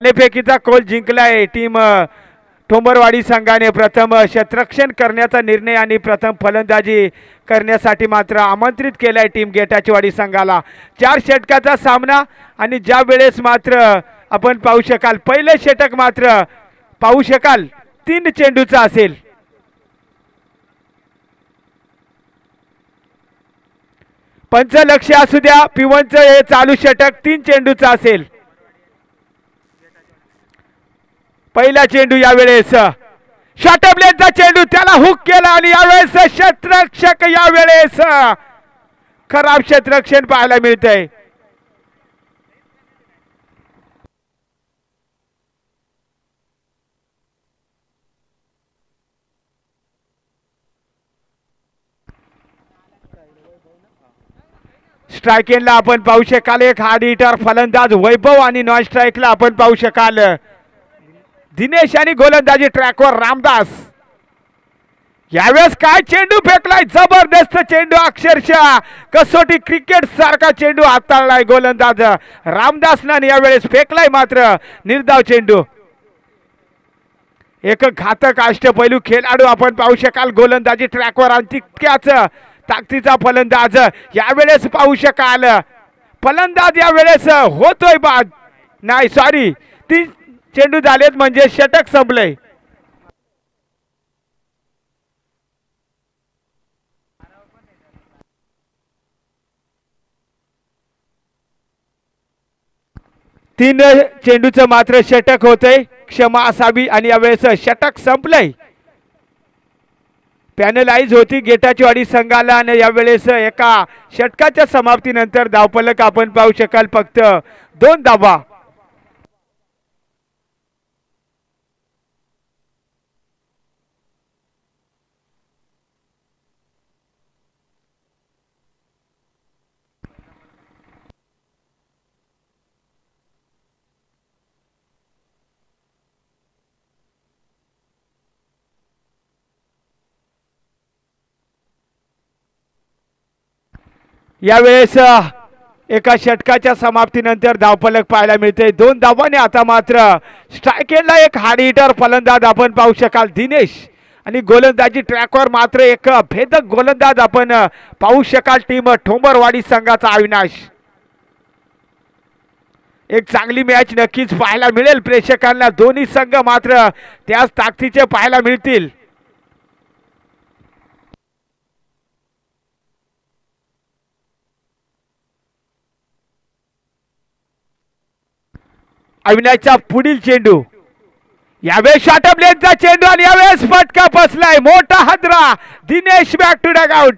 फेकीचा Coal जिंकलाय team ठोंबरवाडी संघाने प्रथम क्षेत्ररक्षण करण्याचा निर्णय आणि प्रथम फलंदाजी करण्यासाठी मात्र आमंत्रित केलाय टीम गेटाचीवाडी संघाला 4 षटकाचा सामना आणि ज्या वेळेस मात्र आपण पाहू शकाल पहिले षटक मात्र पाहू शकाल 3 चेंडूचा असेल पंच लक्ष असू द्या पिवनचं हे चालू षटक 3 चेंडूचा असेल पहिला चेंडू यावेळेस शॉर्टब्लेडचा चेंडू त्याला हुक केला आणि यावेळेस क्षेत्ररक्षक यावेळेस खराब क्षेत्ररक्षण पाहायला मिळतंय स्ट्राइक एंडला आपण पाहू शकाल एक हार्ड हिटर फलंदाज वैभव आणि नॉन स्ट्राइकला आपण पाहू शकाल दिनेश आणि गोलंदाजी ट्रॅकवर रामदास यावेळेस काय चेंडू फेकलाय जबरदस्त चेंडू अक्षरशः कसोटी क्रिकेट सारखा चेंडू हाताळलाय गोलंदाज रामदासनं यावेळेस फेकलाय मात्र निर्धाव चेंडू एक घातक अष्टपैलू खेळाडू आपण पाहू शकाल गोलंदाजी ट्रॅकवर आणि तितक्याच ताकदीचा फलंदाज यावेळेस पाहू शकाल फलंदाज यावेळेस होतोय बाद नाही सॉरी 3 चेंडू झालेत म्हणजे षटक संपलंय तीन चेंडूचं मात्र षटक होतंय क्षमा असावी आणि यावेळेस षटक संपलंय पॅनलाइज होती गेटाचीवाडी संघाला आणि यावेळेस एका षटकाच्या समाप्तीनंतर धावफलक आपण पाहू शकाल फक्त 2 धावा यावेळेस एका षटकाच्या समाप्तीनंतर धावफलक पाहायला मिळते 2 धावांनी आता मात्र स्ट्राइक एंडला एक हार्ड हिटर फलंदाज आपण पाहू शकाल दिनेश आणि गोलंदाजी ट्रॅकवर मात्र एक भेदक गोलंदाज आपण पाहू शकाल टीम ठोंबरवाडी संघाचा अविनाश एक चांगली मॅच नक्कीच पाहायला मिळेल प्रेक्षकांना दोन्ही संघ मात्र त्याच ताकदीचे पाहायला मिळतील अविनाशचा पुढील चेंडू यावेळेस शॉर्टब्लेडचा चेंडू आणि यावेळेस फटका बसलाय मोठा हादरा Dinesh back to dugout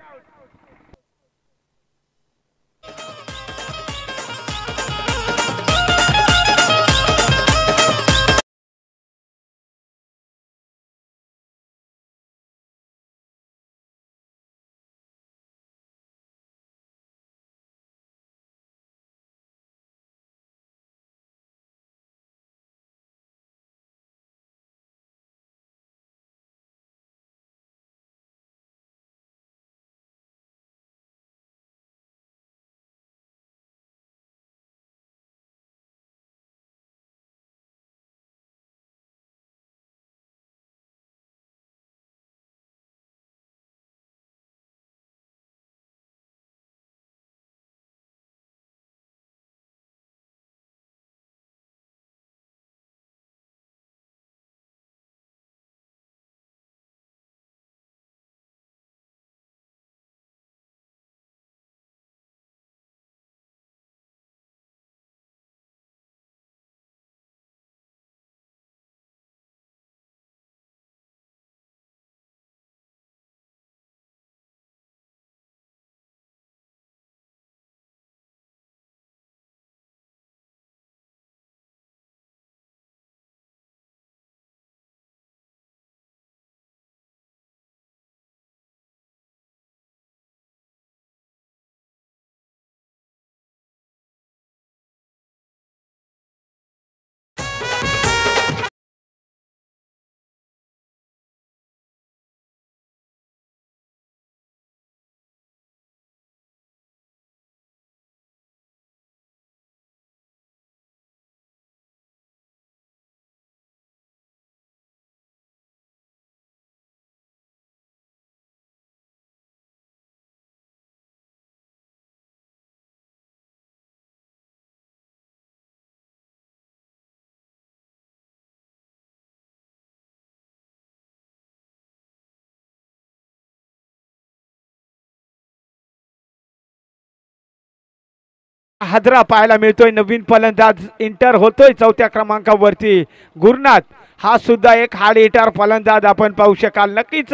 हादरा पाहायला मिळतोय. नवीन फलंदाज इंटर होतोय चौथ्या क्रमांकावरती गुरुनाथ. हा सुद्धा एक हार्ड हिटर फलंदाज आपण पाहू शकाल. नक्कीच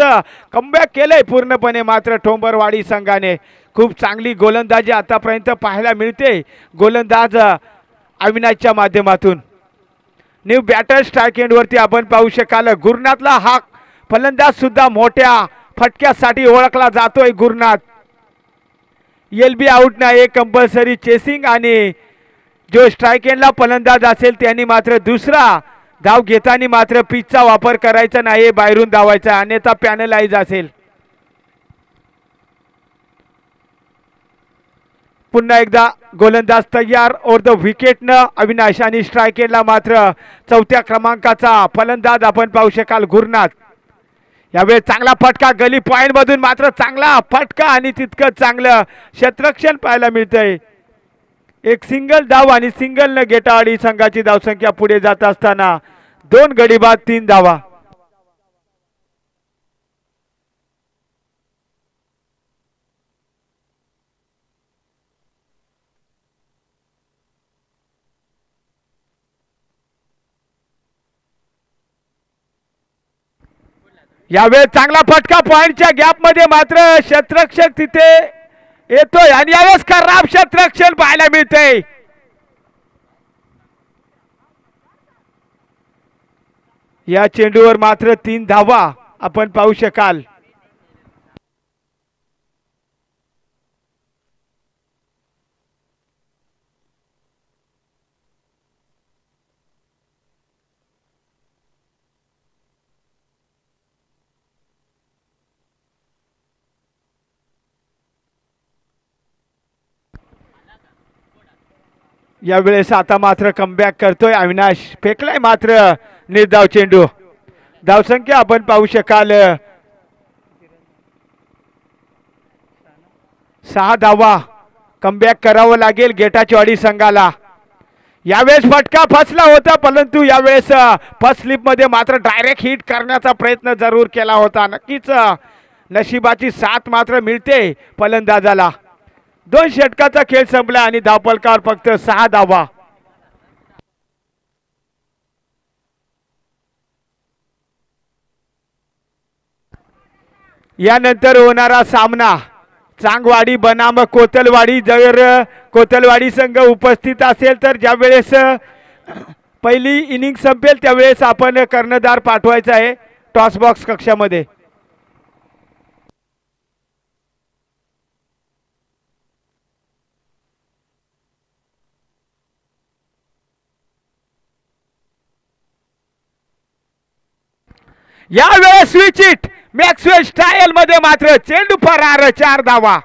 कमबॅक केलंय पूर्णपणे मात्र ठोंबरवाडी संघाने. खूप चांगली गोलंदाजी आतापर्यंत पाहायला मिळते गोलंदाज अविनाशच्या माध्यमातून. न्यू बॅटर स्ट्राईक एंडवरती आपण पाहू शकाल गुरुनाथला. हा फलंदाज सुद्धा मोठ्या फटक्यासाठी ओळखला जातोय गुरुनाथ. एलबी आउट नाही कंपल्सरी चेसिंग आणि जो स्ट्राईक एंडला फलंदाज असेल त्यांनी मात्र दुसरा धाव घेताना मात्र पिचचा वापर करायचा नाही, बाहेरून धावायचा अन्यथा पॅनलाइज असेल. पुन्हा एकदा गोलंदाज तयार ओर द विकेटनं अविनाश आणि स्ट्राईक एंडला मात्र चौथ्या क्रमांकाचा फलंदाज आपण पाहू शकाल गुरुनाथ. यावेळी चांगला फटका गली पॉइंट मधून मात्र चांगला फटका आणि तितकं चांगलं क्षेत्ररक्षण पाहायला मिळतंय. एक सिंगल धाव आणि सिंगल न गेटावाडी संघाची धावसंख्या पुढे जात असताना 2 गडी बाद 3 धावा. यावेळी चांगला फटका पॉइंटच्या गॅप मध्ये मात्र क्षेत्ररक्षक तिथे येतोय आणि यावेळेस खराब क्षेत्ररक्षण पाहायला मिळतंय. या चेंडूवर मात्र 3 धावा आपण पाहू शकाल. यावेळेस आता मात्र कमबॅक करतोय अविनाश. फेकलाय मात्र निर्धाव चेंडू. धावसंख्या आपण पाहू शकाल 6 धावा. कमबॅक करावं लागेल गेटाचीवाडी संघाला. यावेळेस फटका फसला होता परंतु यावेळेस फर्स्ट स्लिप मध्ये मात्र डायरेक्ट हिट करण्याचा प्रयत्न जरूर केला होता. नक्कीच नशिबाची साथ मात्र मिळते फलंदाजाला. 2 षटकाचा खेळ संपला आणि धावफलकावर फक्त 6 धावा. यानंतर होणारा सामना चांगवाडी बनाम कोतलवाडी. जर कोतलवाडी संघ उपस्थित असेल तर ज्या वेळेस पहिली इनिंग संपेल त्यावेळेस आपण कर्णधार पाठवायचा आहे टॉस बॉक्स कक्षामध्ये. यावेळेस स्विच इट मॅक्सवेल स्टाईल मध्ये मात्र चेंडू फरार 4 धावा.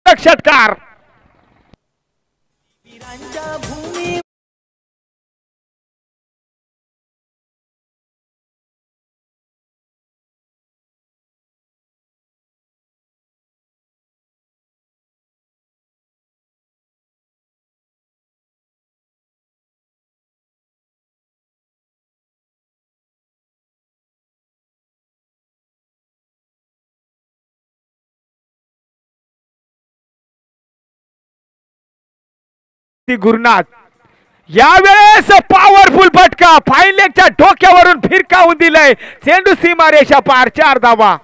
षटकार गुरुनाथ. यावेळेस पॉवरफुल फटका फाईन लेगच्या डोक्यावरून फिरकावून दिलाय. चेंडू सीमारेषा पार 4 धावा.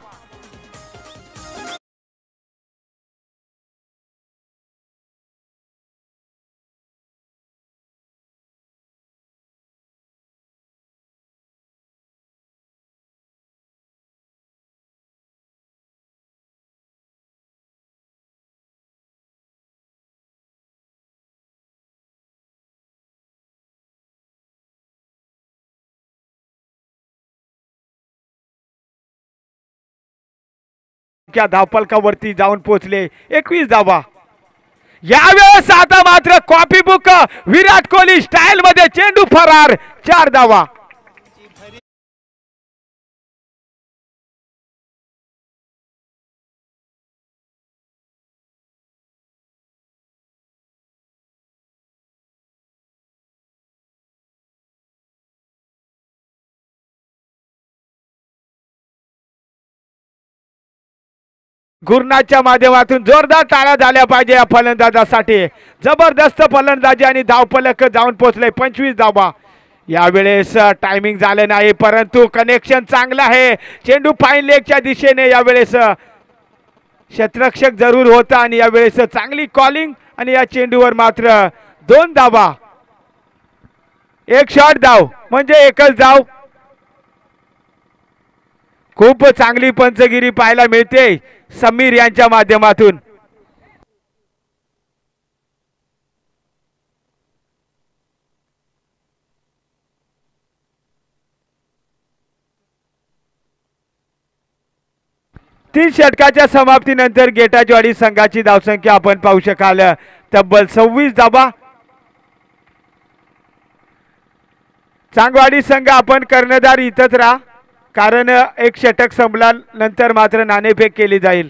धावपलकावरती जाऊन पोहोचले 21 धावा. यावेळेस आता मात्र copy book Virat Kohli style मध्ये चेंडू फरार 4 धावा. गुरुनाथच्या माध्यमातून जोरदार टाळ्या झाल्या पाहिजे या फलंदाजासाठी. जबरदस्त फलंदाजी आणि धावफलक जाऊन पोहोचले 25 धावा. यावेळेस टायमिंग झालं नाही परंतु कनेक्शन चांगलं आहे. चेंडू फाईन लेगच्या दिशेने यावेळेस क्षेत्ररक्षक जरूर होता आणि यावेळेस चांगली कॉलिंग आणि या चेंडूवर मात्र 2 धावा. एक शॉट धाव म्हणजे एकच धाव. खूप चांगली पंचगिरी पाहायला मिळते समीर यांच्या माध्यमातून. तीन षटकाच्या समाप्तीनंतर गेटाचीवाडी संघाची धावसंख्या आपण पाहू शकाल तब्बल 26 धावा. चांगवाडी संघ आपण कर्णधार इथंच राहा कारण एक षटक संपल्यानंतर मात्र नाणेफेक केली जाईल.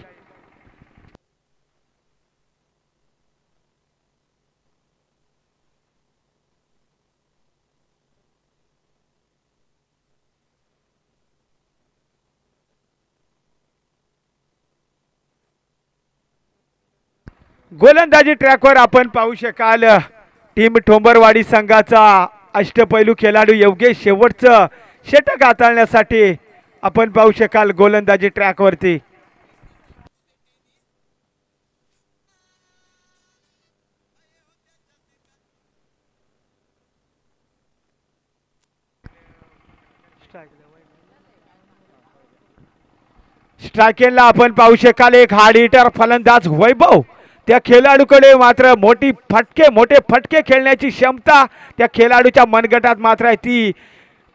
गोलंदाजी ट्रॅकवर आपण पाहू शकाल टीम ठोंबरवाडी संघाचा अष्टपैलू खेळाडू योगेश शेवटचं षटक हाताळण्यासाठी आपण पाहू शकाल गोलंदाजी ट्रॅकवरती. स्ट्रायकेनला आपण पाहू शकाल एक हार्ड हिटर फलंदाज वैभव. त्या खेळाडूकडे मात्र मोठे फटके खेळण्याची क्षमता त्या खेळाडूच्या मनगटात मात्र आहे. ती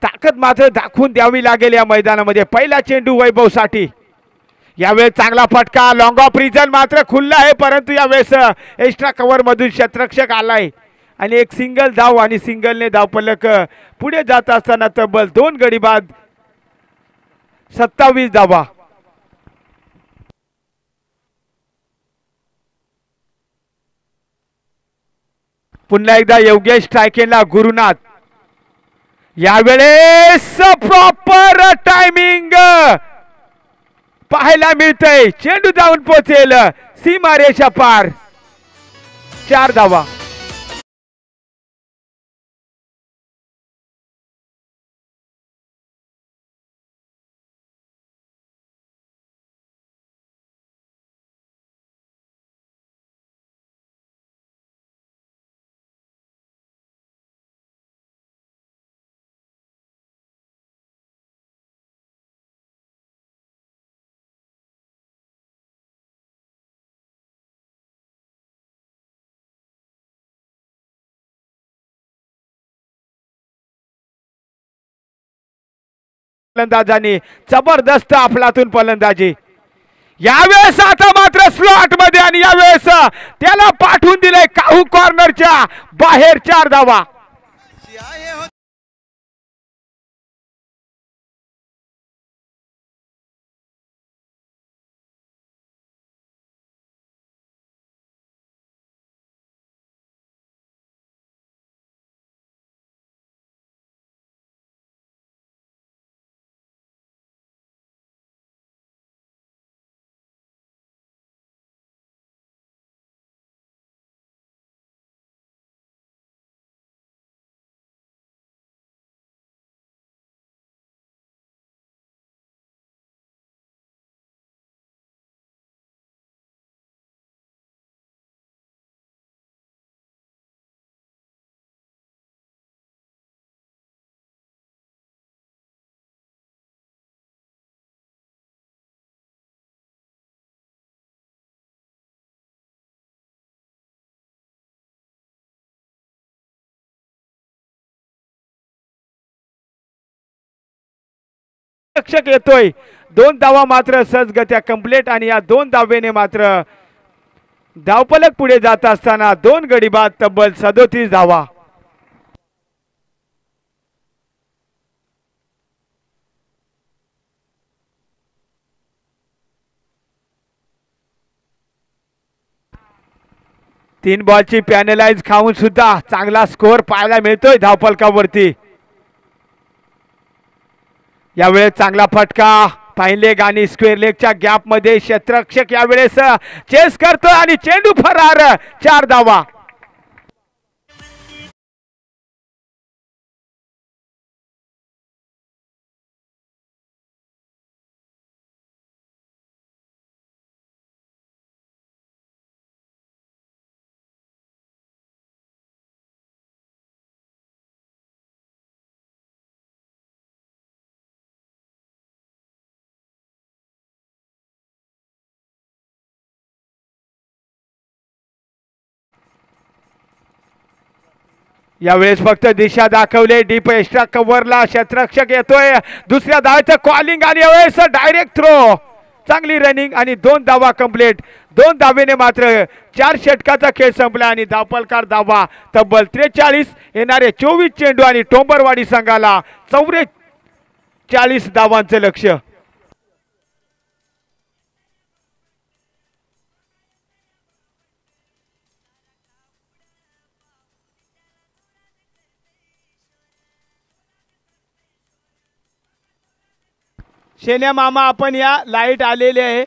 ताकद मात्र दाखवून द्यावी लागेल या मैदानामध्ये. पहिला चेंडू वैभव साठी. यावेळेस चांगला फटका लॉंग ऑफ रिजन मात्र खुल्ला आहे परंतु यावेळेस एक्स्ट्रा कव्हर मधून क्षेत्ररक्षक आलाय आणि एक सिंगल धाव आणि सिंगलने धावफलक पुढे जात असताना तब्बल 2 गडी बाद 27 धावा. पुन्हा एकदा योगेश स्ट्रायकेनला गुरुनाथ. यावेळेस प्रॉपर टायमिंग पाहायला मिळतंय. चेंडू जाऊन पोहोचेल सीमारेषा पार 4 धावा. फलंदाजांनी जबरदस्त अफलातून फलंदाजी. यावेळेस आता मात्र स्लॉट मध्ये आणि यावेळेस त्याला पाठवून दिलंय काहू कॉर्नरच्या बाहेर 4 धावा. रक्षक येतोय 2 धावा मात्र सहजगत्या कंप्लीट आणि या 2 धावेने मात्र धावफलक पुढे जात असताना 2 गडी बाद तब्बल 37 धावा. तीन बॉलची पॅनलाइज खाऊन सुद्धा चांगला स्कोअर पाहायला मिळतोय धावफलकावरती. यावेळेस चांगला फटका फाईन लेग आणि स्क्वेअर लेगच्या गॅप मध्ये क्षेत्ररक्षक यावेळेस चेस करतोय आणि चेंडू फरार. 4 धावा. यावेळेस फक्त दिशा दाखवले डीप एक्स्ट्रा कव्हरला क्षेत्ररक्षक येतोय. दुसऱ्या धावेचं कॉलिंग आणि यावेळेस डायरेक्ट थ्रो. चांगली रनिंग आणि 2 धावा कंप्लीट. 2 धावेने मात्र 4 षटकाचा खेळ संपला आणि धावफलकार धावा तब्बल 43. येणारे 24 चेंडू आणि टोंबरवाडी संघाला 44 धावांचं लक्ष्य. शेन्या मामा आपण या लाईट आलेले आहे.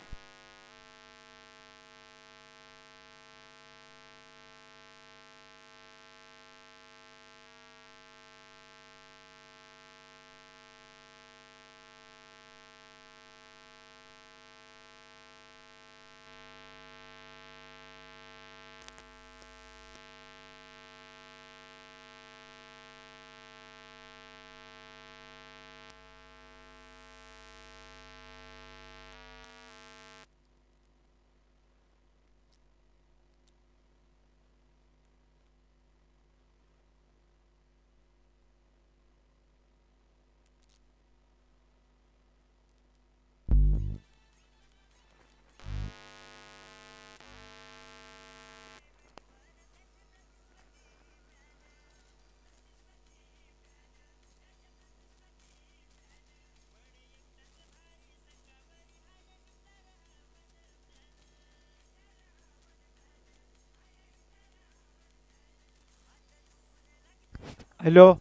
हॅलो.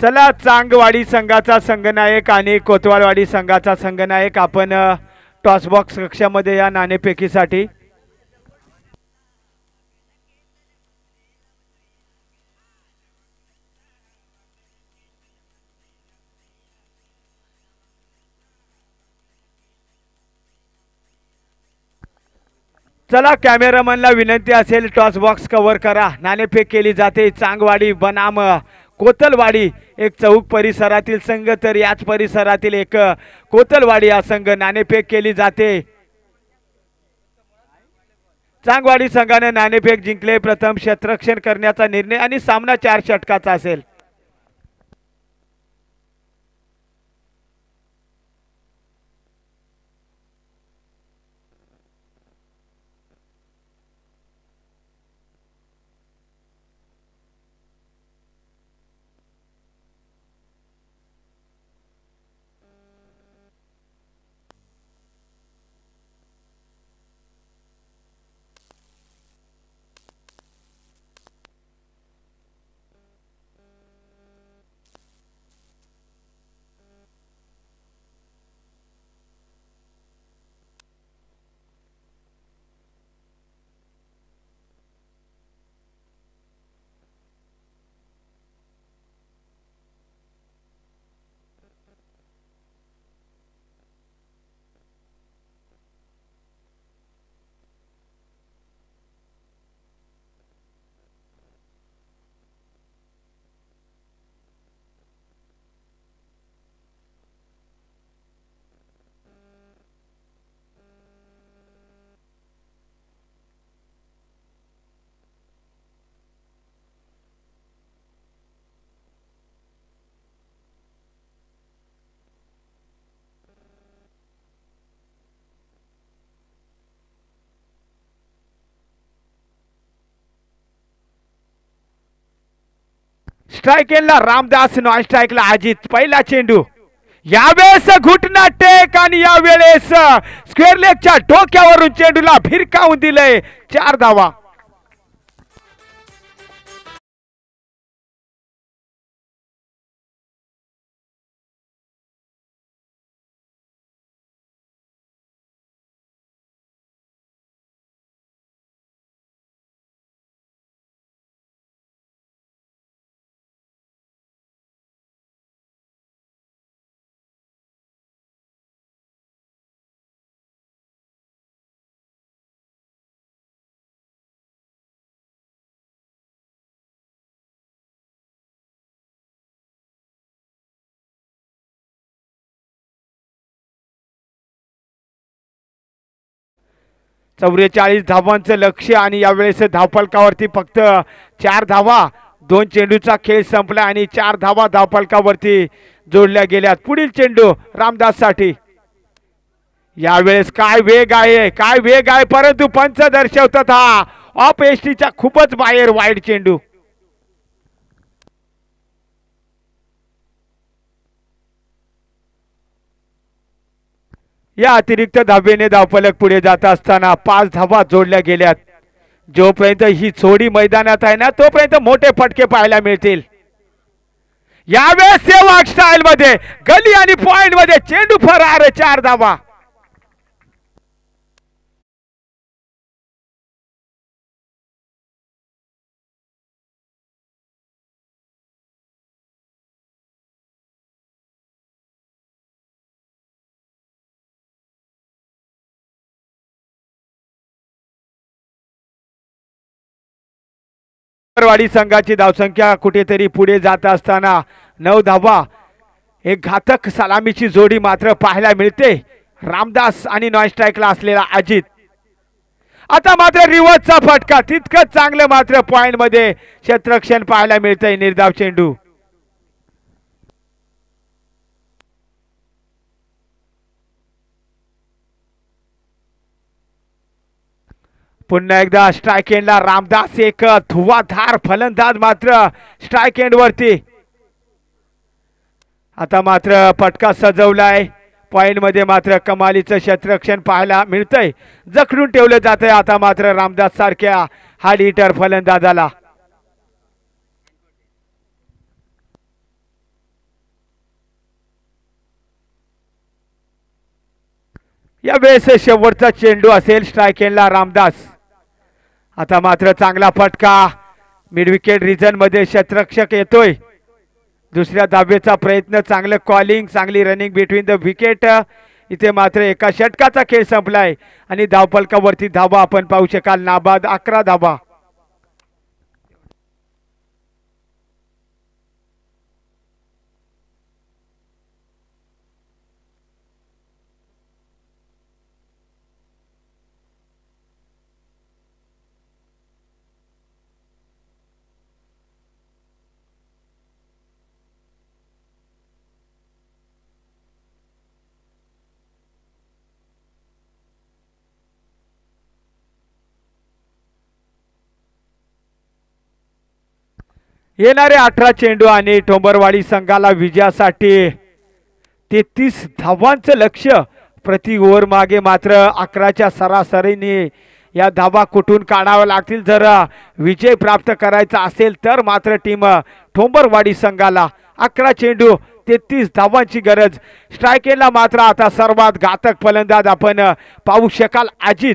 चला चांगवाडी संघाचा संघनायक आणि कोतवालवाडी संघाचा संघनायक आपण टॉस बॉक्स कक्षामध्ये या नाणेफेकीसाठी. चला कॅमेरामॅनला विनंती असेल टॉस बॉक्स कव्हर करा. नाणेफेक केली जाते चांगवाडी बनाम कोतलवाडी एक चौक परिसरातील संघ तर याच परिसरातील एक कोतलवाडी हा संघ. नाणेफेक केली जाते. चांगवाडी संघाने नाणेफेक जिंकले. प्रथम क्षेत्ररक्षण करण्याचा निर्णय आणि सामना 4 षटकाचा असेल. स्ट्राईक एंडला रामदास, नॉन स्ट्राईकला अजित. पहिला चेंडू यावेळेस घुटना टेक आणि यावेळेस स्क्वेअर लेगच्या डोक्यावरून चेंडूला भिरकावून दिलंय. 4 धावा. चौवेचाळीस धावांचं लक्ष आणि यावेळेस धावफलकावरती फक्त 4 धावा. 2 चेंडूचा खेळ संपला आणि 4 धावा धावफलकावरती जोडल्या गेल्यात. पुढील चेंडू रामदास साठी. यावेळेस काय वेग आहे, काय वेग आहे, परंतु पंच दर्शवतात हा ऑफ एसटीच्या खूपच बाहेर वाईड चेंडू. या अतिरिक्त धावेने धावफलक पुढे जात असताना 5 धावा जोडल्या गेल्यात. जोपर्यंत ही जोडी मैदानात आहे ना तोपर्यंत मोठे फटके पाहायला मिळतील. यावेळेस सेवाग स्टाईल मध्ये गली आणि पॉइंट मध्ये चेंडू फरार. 4 धावा. वाडी संघाची धावसंख्या कुठेतरी पुढे जात असताना 9 धावा. एक घातक सलामीची जोडी मात्र पाहायला मिळते. रामदास आणि नॉन स्ट्राईकला असलेला अजित. आता मात्र रिव्हर्सचा फटका तितकंच चांगलं मात्र पॉइंट मध्ये क्षेत्ररक्षण पाहायला मिळतंय. निर्धाव चेंडू. पुन्हा एकदा स्ट्राईक एंडला रामदास. एक धुवाधार फलंदाज मात्र स्ट्राईक एंड वरती. आता मात्र फटका सजवलाय. पॉइंट मध्ये मात्र कमालीचं क्षेत्ररक्षण पाहायला मिळतंय. जखडून ठेवलं जातंय आता मात्र रामदास सारख्या हार्ड हिटर फलंदाजाला. यावेळेस शेवटचा चेंडू असेल स्ट्राईक एंडला रामदास. आता मात्र चांगला फटका मिड विकेट रिजन मध्ये क्षेत्ररक्षक येतोय. दुसऱ्या धावेचा प्रयत्न. चांगलं कॉलिंग, चांगली रनिंग बिटवीन द विकेट. इथे मात्र एका षटकाचा खेळ संपलाय आणि धावफलकावरती धावा आपण पाहू शकाल. नाबाद 11 धावा. येणारे 18 चेंडू आणि ठोंबरवाडी संघाला विजयासाठी 33 धावांचं लक्ष. प्रति ओव्हर मागे मात्र 11च्या सरासरीने या धावा कुठून काढाव्या लागतील. जर विजय प्राप्त करायचा असेल तर मात्र टीम ठोंबरवाडी संघाला 11 चेंडू 33 धावांची गरज. स्ट्राईक एंडला मात्र आता सर्वात घातक फलंदाज आपण पाहू शकाल अजित.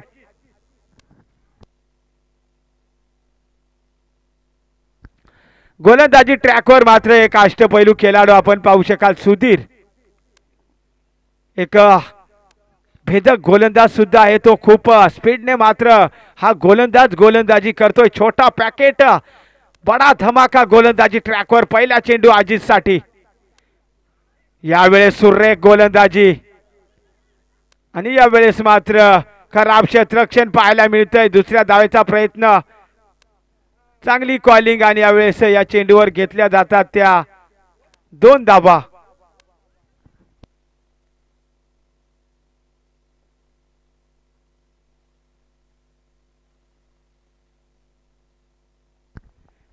गोलंदाजी ट्रॅकवर मात्र एक अष्टपैलू खेळाडू आपण पाहू शकाल सुधीर. एक भेदक गोलंदाज सुद्धा आहे तो. खूप स्पीडने मात्र हा गोलंदाज गोलंदाजी करतोय. छोटा पॅकेट बडा धमाका गोलंदाजी ट्रॅकवर. पहिला चेंडू अजित साठी. यावेळेस सुरेख गोलंदाजी आणि यावेळेस मात्र खराब क्षेत्ररक्षण पाहायला मिळतंय. दुसऱ्या धावेचा प्रयत्न. चांगली कॉलिंग आणि यावेळेस या चेंडूवर घेतल्या जातात त्या 2 धावा.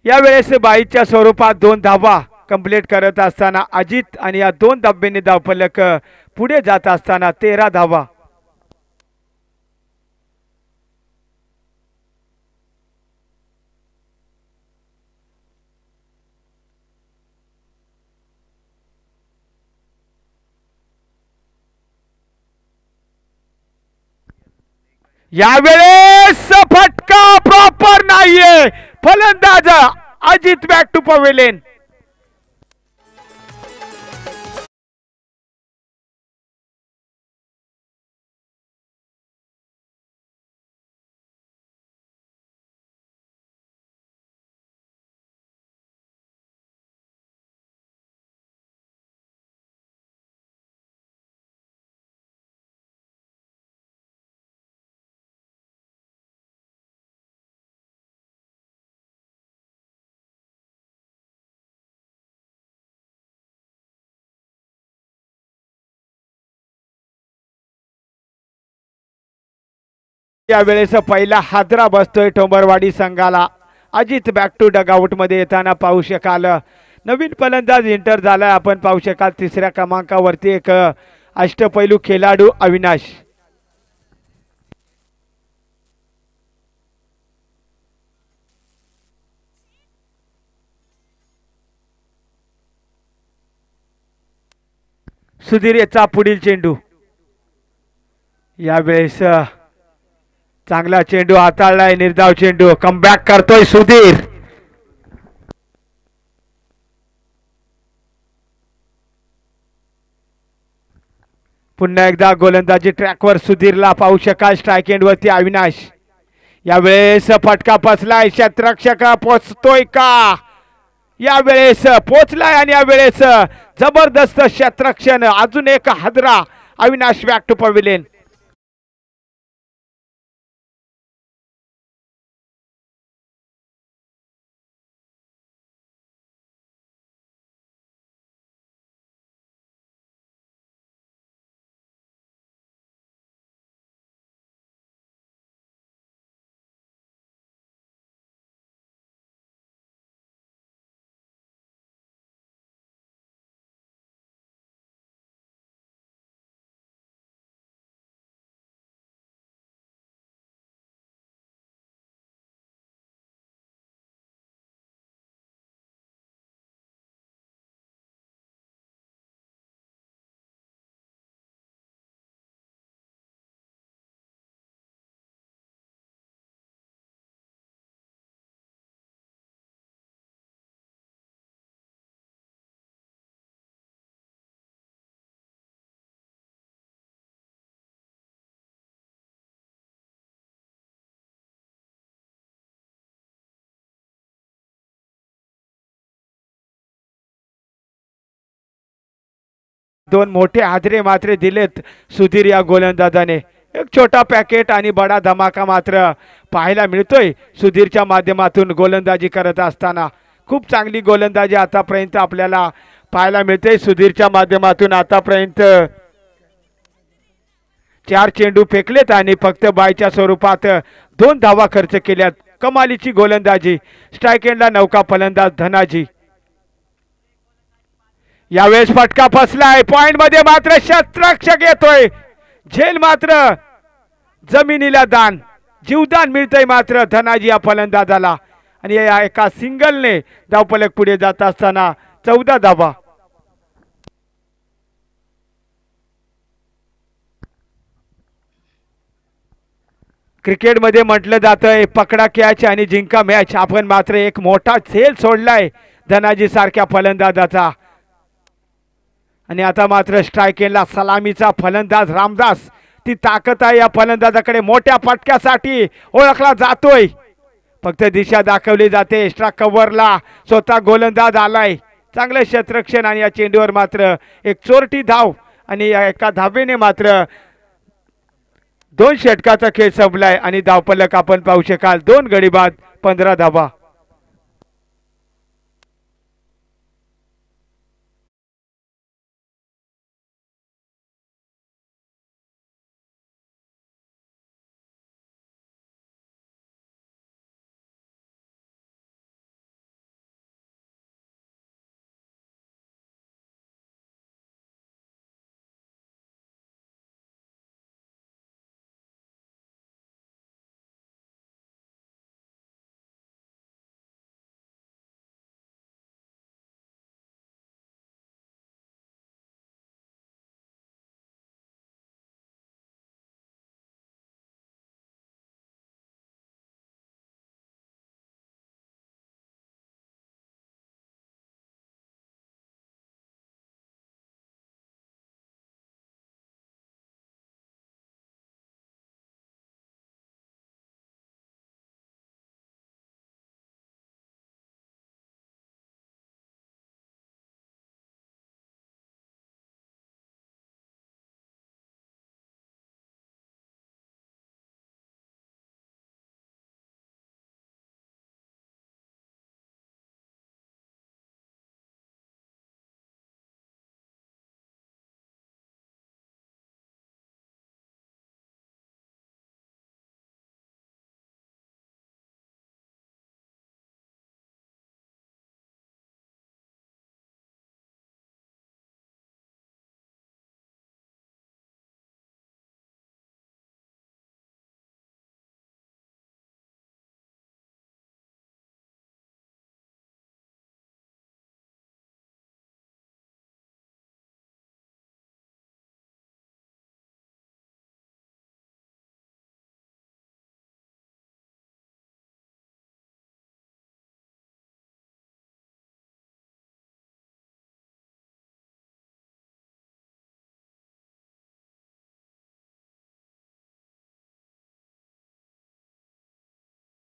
यावेळेस बाईच्या स्वरूपात 2 धावा कंप्लीट करत असताना अजित आणि या 2 धाब्यांनी धावफलक पुढे जात असताना 13 धावा. यावेळेस फटका प्रॉपर नाहीये. फलंदाज अजित बॅक टू पवेलियन. यावेळेस पहिला हादरा बसतोय ठोंबरवाडी संघाला. अजित बॅक टू डगआउट मध्ये येताना पाहू शकाल. नवीन फलंदाज एंटर झालाय. आपण पाहू शकाल 3ऱ्या क्रमांकावरती एक अष्टपैलू खेळाडू अविनाश. सुधीर याचा पुढील चेंडू. यावेळेस चांगला चेंडू हाताळलाय. निर्धाव चेंडू. कमबॅक करतोय सुधीर. पुन्हा एकदा गोलंदाजी ट्रॅकवर सुधीरला पाहू शकाल. स्ट्राईक एंड वरती अविनाश. यावेळेस फटका फसलाय. क्षेत्ररक्षक पोचतोय का? यावेळेस पोचलाय आणि यावेळेस जबरदस्त क्षेत्ररक्षण. अजून एक हादरा. Avinash back to pavilion. दोन मोठे हादरे मात्र दिलेत सुधीर या गोलंदाजाने. एक छोटा पॅकेट आणि बडा धमाका मात्र पाहायला मिळतोय सुधीरच्या माध्यमातून गोलंदाजी करत असताना. खूप चांगली गोलंदाजी आतापर्यंत आपल्याला पाहायला मिळते सुधीरच्या माध्यमातून. आतापर्यंत 4 चेंडू फेकलेत आणि फक्त बायच्या स्वरूपात 2 धावा खर्च केल्यात. कमालीची गोलंदाजी. स्ट्राईक एंडला नौका फलंदाज धनाजी. यावेळेस फटका फसलाय. पॉइंट मध्ये मात्र क्षेत्ररक्षक येतोय. झेल मात्र जमिनीला दान. जीवदान मिळतंय मात्र धनाजी या फलंदाजाला. आणि या एका सिंगलने धावफलक पुढे जात असताना 14 धावा. क्रिकेटमध्ये म्हटलं जातंय पकडा कॅच आणि जिंका मॅच. आपण मात्र एक मोठा झेल सोडलाय धनाजी सारख्या फलंदाजाचा. आणि आता मात्र स्ट्राईक एंडला सलामीचा फलंदाज रामदास. ती ताकद आहे या फलंदाजाकडे. मोठ्या फटक्यासाठी ओळखला जातोय. फक्त दिशा दाखवली जाते. एक्स्ट्रा कव्हरला स्वतः गोलंदाज आलाय. चांगलं क्षेत्ररक्षण आणि या चेंडूवर मात्र एक चोरटी धाव. आणि या एका धावेने मात्र 2 षटकाचा खेळ संपलाय. आणि धावफलक आपण पाहू शकाल 2 गडी बाद 15 धावा.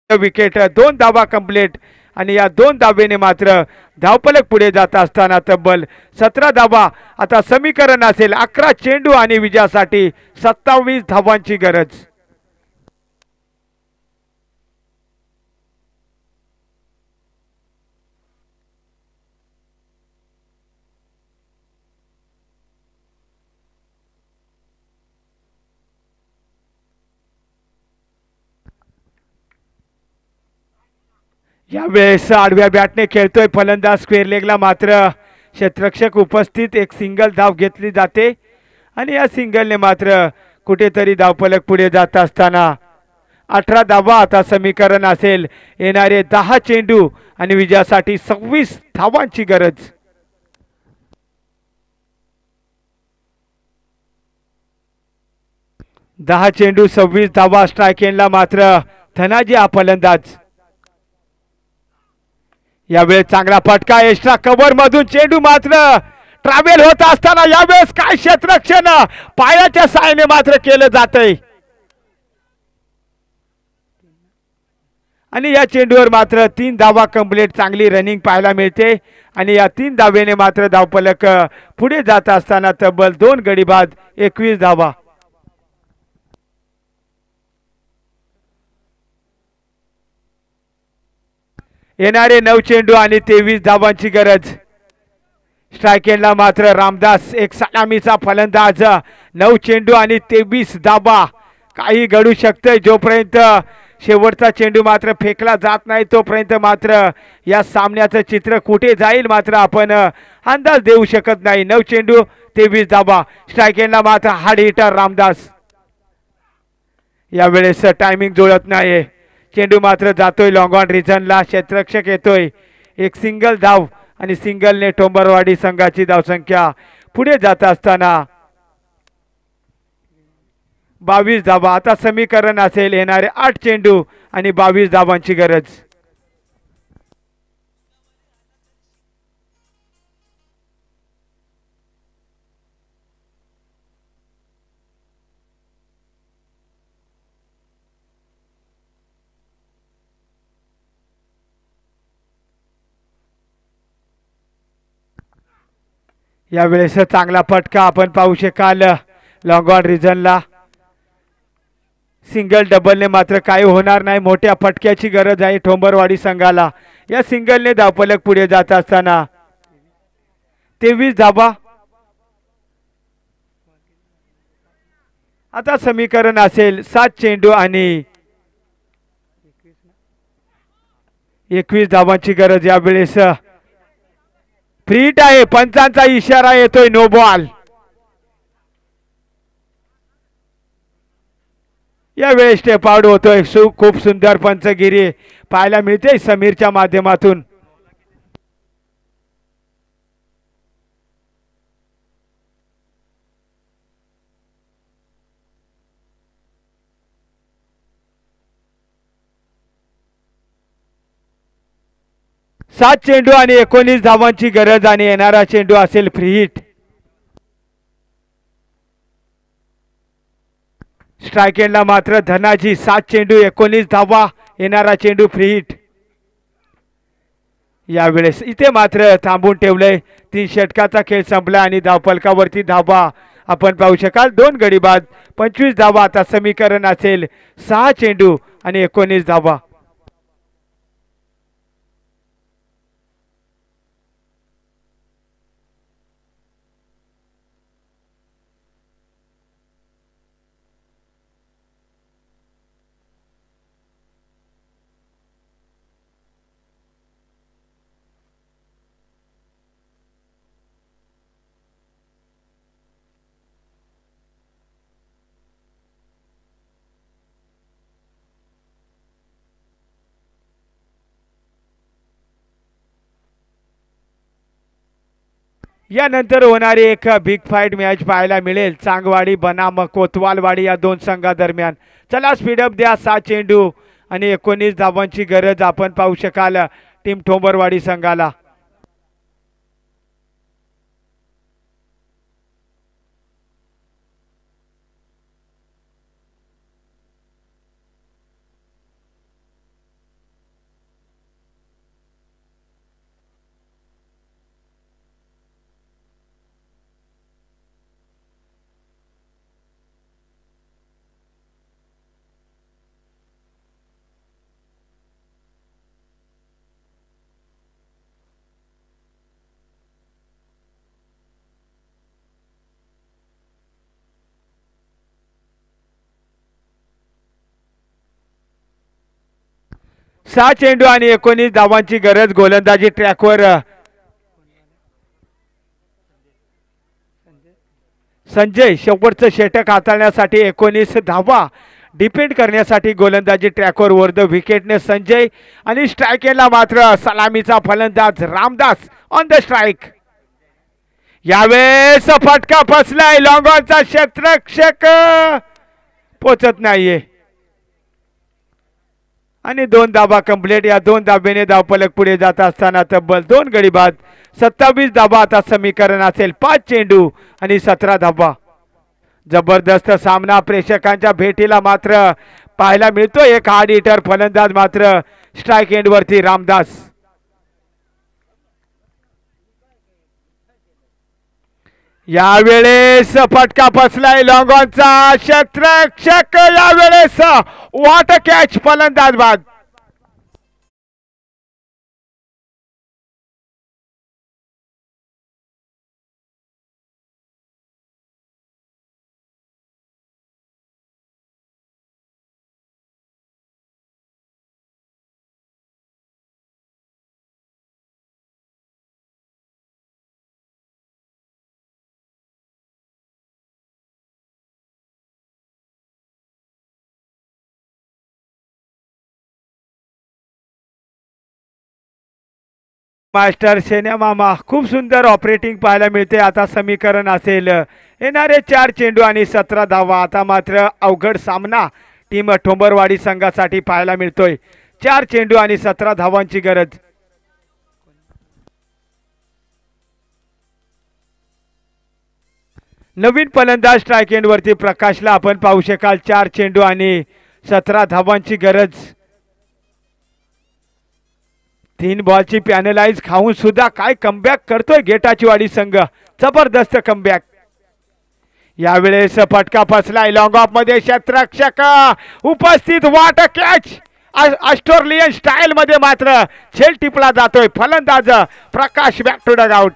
विकेट 2 धावा कंप्लीट आणि या 2 धावेने मात्र धावफलक पुढे जात असताना तब्बल 17 धावा आता समीकरण असेल 11 चेंडू आणि विजयासाठी 27 धावांची गरज. यावेळेस आडव्या बॅटने खेळतोय फलंदाज स्क्वेअर लेगला मात्र क्षेत्ररक्षक उपस्थित एक सिंगल धाव घेतली जाते आणि या सिंगलने मात्र कुठेतरी धावफलक पुढे जात असताना 18 धावा आता समीकरण असेल येणारे 10 चेंडू आणि विजयासाठी 26 धावांची गरज. दहा चेंडू 26 धावा स्ट्राईक एंडला मात्र धनाजी हा फलंदाज. यावेळेस चांगला फटका एक्स्ट्रा कव्हर मधून चेंडू मात्र ट्रॅव्हल होत असताना यावेळेस काय क्षेत्ररक्षण पायाच्या साहाय्याने मात्र केलं जातंय आणि या चेंडूवर मात्र 3 धावा कंप्लीट चांगली रनिंग पाहायला मिळते आणि या 3 धावेने मात्र धावफलक पुढे जात असताना तब्बल 2 गडी बाद 21 धावा. येणारे 9 चेंडू आणि 23 धावांची गरज. स्ट्राईक एंडला मात्र रामदास एक सलामीचा फलंदाज 9 चेंडू आणि 23 धावा. काही घडू शकतंय जोपर्यंत शेवटचा चेंडू मात्र फेकला जात नाही तोपर्यंत मात्र या सामन्याचं चित्र कुठे जाईल मात्र आपण अंदाज देऊ शकत नाही. 9 चेंडू 23 धावा. स्ट्राईक एंडला मात्र हार्ड हिटर रामदास. यावेळेस टायमिंग जुळत नाही. चेंडू मात्र जातोय लॉंग ऑन रिझनला. क्षेत्ररक्षक येतोय एक सिंगल धाव आणि सिंगलने ठोंबरवाडी संघाची धावसंख्या पुढे जात असताना 22 धावा आता समीकरण असेल येणारे 8 चेंडू आणि 22 धावांची गरज. यावेळेस चांगला फटका आपण पाहू शकाल लॉंग ऑन रिझनला. सिंगल डबलने मात्र काही होणार नाही. मोठ्या फटक्याची गरज आहे ठोंबरवाडी संघाला. या सिंगलने धावफलक पुढे जात असताना 23 धावा आता समीकरण असेल 7 चेंडू आणि 21 धावांची गरज. यावेळेस फ्री हिट आहे. पंचांचा इशारा येतोय नो बॉल. यावेळेस स्टेप आउट होतोय. खूप सुंदर पंचगिरी पाहायला मिळते समीरच्या माध्यमातून. सात चेंडू आणि 19 धावांची गरज आणि येणारा चेंडू असेल फ्री हिट. स्ट्राईक एंडला मात्र धनाजी 7 चेंडू 19 धावा. येणारा चेंडू फ्री हिट. यावेळेस इथे मात्र थांबून ठेवलंय. 3 षटकाचा खेळ संपला आणि धावफलकावरती धावा आपण पाहू शकाल 2 गडी बाद 25 धावा आता समीकरण असेल 6 चेंडू आणि 19 धावा. यानंतर होणारी एक बिग फाईट मॅच पाहायला मिळेल चांगवाडी बनाम कोतवालवाडी या 2 संघादरम्यान. चला स्पीडअप द्या. 7 चेंडू आणि 19 धावांची गरज आपण पाहू शकाल टीम ठोंबरवाडी संघाला. 6 चेंडू आणि 19 धावांची गरज. गोलंदाजी ट्रॅकवर संजय शेवटचं षटक हाताळण्यासाठी 19 धावा डिपेंड करण्यासाठी गोलंदाजी ट्रॅकवर वर द विकेटने संजय आणि स्ट्रायकेला मात्र सलामीचा फलंदाज रामदास ऑन द स्ट्राईक. यावेळेस फटका फसलाय. लॉंगॉनचा क्षेत्ररक्षक पोचत नाहीये आणि 2 धाबा कंप्लीट. या 2 धाब्याने धावफलक पुढे जात असताना तब्बल 2 गडी बाद. 27 धाबा आता समीकरण असेल. 5 चेंडू आणि 17 धाबा. जबरदस्त सामना प्रेक्षकांच्या भेटीला मात्र पाहायला मिळतो. एक हार्ड हिटर फलंदाज मात्र स्ट्राईक एंड वरती रामदास. यावेळेस फटका फसलाय. लॉंगॉनचा क्षेत्ररक्षक यावेळेस वॉट कॅच. फलंदाज बाद. मास्टर शेन्या मामा खूप सुंदर ऑपरेटिंग पाहायला मिळते. आता समीकरण असेल येणारे 4 चेंडू आणि 17 धावा. आता मात्र अवघड सामना टीम ठोंबरवाडी संघासाठी पाहायला मिळतोय. 4 चेंडू आणि 17 धावांची गरज. नवीन फलंदाज स्ट्राईक एंड वरती प्रकाशला आपण पाहू शकाल. 4 चेंडू आणि 17 धावांची गरज. 3 बॉलची पॅनलाइज खाऊन सुद्धा काय कमबॅक करतोय गेटाचीवाडी संघ. जबरदस्त कमबॅक. यावेळेस फटका फसलाय. लॉंग ऑफ मध्ये क्षेत्ररक्षक उपस्थित. वाट कॅच. ऑस्ट्रेलियन स्टाईल मध्ये मात्र झेल टिपला जातोय. फलंदाज प्रकाश बॅक टू डग आउट.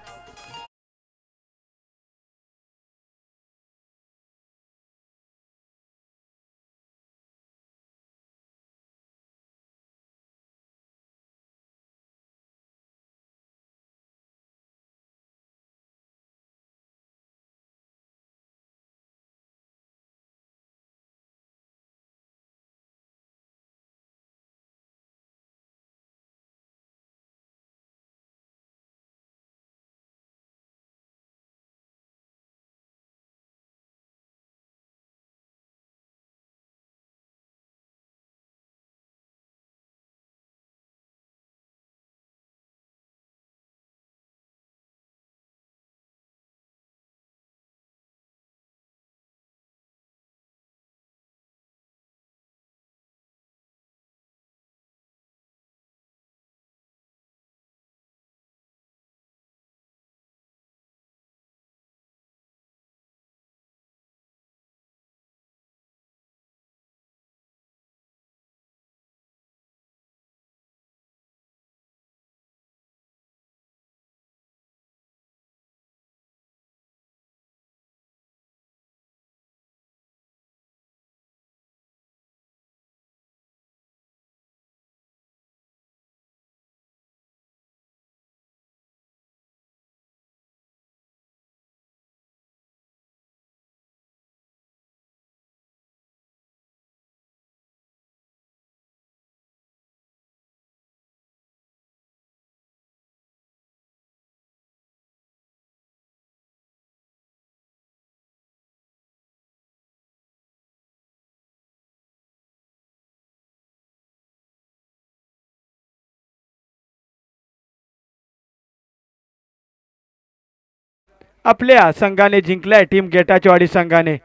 आपल्या संघाने जिंकलाय. टीम गेटाचीवाडी संघाने.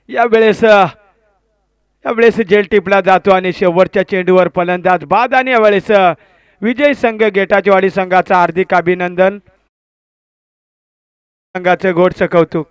यावेळेस जेल टिपला जातो आणि शेवटच्या चेंडूवर फलंदाज बाद. आणि यावेळेस विजय संघ गेटाचीवाडी संघाचा हार्दिक अभिनंदन. संघाचे गोडचं कौतुक.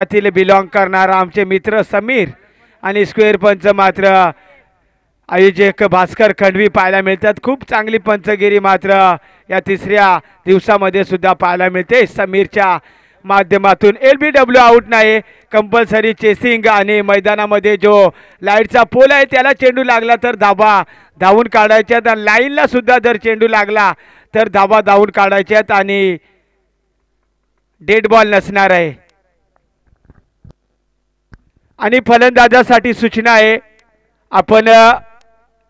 तील बिलॉंग करणारा आमचे मित्र समीर आणि स्क्वेअर पंच मात्र आयोजक भास्कर खंडवी पाहायला मिळतात. खूप चांगली पंचगिरी मात्र या तिसऱ्या दिवसामध्ये सुद्धा पाहायला मिळते. समीरच्या माध्यमातून LBW आउट नाही, कंपल्सरी चेसिंग आणि मैदानामध्ये जो लाईटचा पोल आहे त्याला चेंडू लागला तर धाबा धावून काढायच्यात. लाईनला सुद्धा जर चेंडू लागला तर धाबा धावून काढायच्यात आणि डेड बॉल नसणार आहे. आणि फलंदाजासाठी सूचना आहे, आपण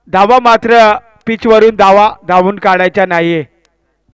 धावा मात्र पिचवरून धावून काढायच्या नाहीये.